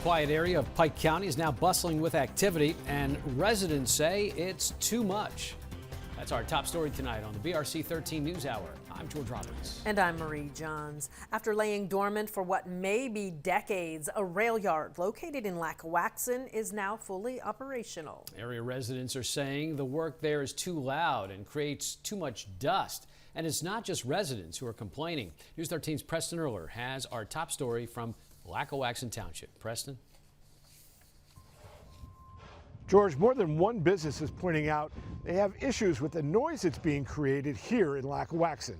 quiet area of Pike County is now bustling with activity, and residents say it's too much. That's our top story tonight on the BRC 13 News Hour. I'm George Roberts. And I'm Marie Johns. After laying dormant for what may be decades, a rail yard located in Lackawaxen is now fully operational. Area residents are saying the work there is too loud and creates too much dust. And it's not just residents who are complaining. News 13's Preston Erler has our top story from Lackawaxen Township. Preston? George, more than one business is pointing out they have issues with the noise that's being created here in Lackawaxen.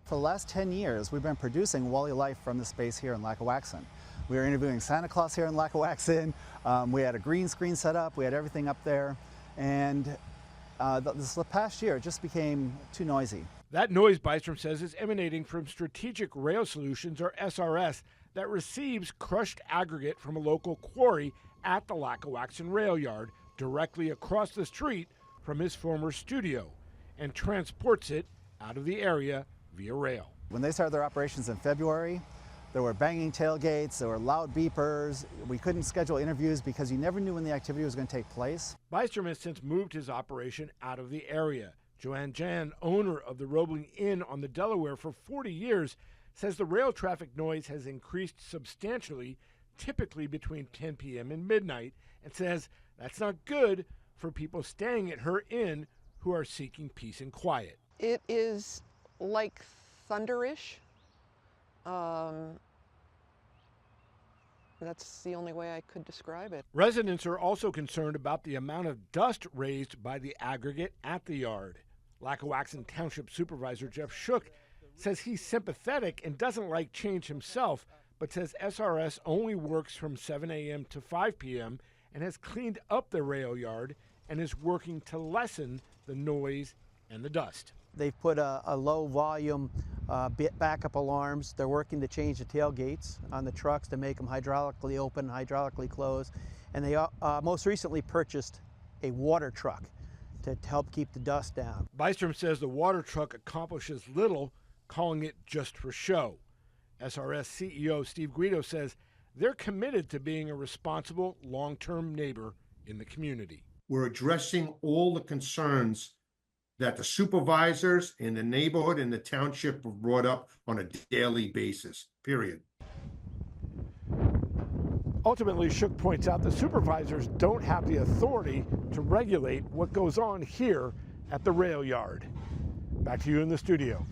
For the last 10 years, we've been producing Wally Life from the space here in Lackawaxen. We were interviewing Santa Claus here in Lackawaxen. We had a green screen set up. We had everything up there. And this past year, it just became too noisy. That noise, Bystrom says, is emanating from Strategic Rail Solutions, or SRS, that receives crushed aggregate from a local quarry at the Lackawaxen rail yard directly across the street from his former studio and transports it out of the area via rail. When they started their operations in February, there were banging tailgates, there were loud beepers. We couldn't schedule interviews because you never knew when the activity was going to take place. Bystrom has since moved his operation out of the area. Joanne Jan, owner of the Roebling Inn on the Delaware for 40 years, says the rail traffic noise has increased substantially, typically between 10 p.m. and midnight, and says that's not good for people staying at her inn who are seeking peace and quiet. It is like thunderish. That's the only way I could describe it. Residents are also concerned about the amount of dust raised by the aggregate at the yard. Lackawaxen Township Supervisor Jeff Shook says he's sympathetic and doesn't like change himself, but says SRS only works from 7 a.m. to 5 p.m. and has cleaned up the rail yard and is working to lessen the noise and the dust. They've put a low volume backup alarms. They're working to change the tailgates on the trucks to make them hydraulically open, hydraulically close. And they most recently purchased a water truck to help keep the dust down. Bystrom says the water truck accomplishes little, calling it just for show. SRS CEO Steve Guido says they're committed to being a responsible, long-term neighbor in the community. We're addressing all the concerns that the supervisors in the neighborhood and the township have brought up on a daily basis, period. Ultimately, Shook points out the supervisors don't have the authority to regulate what goes on here at the rail yard. Back to you in the studio.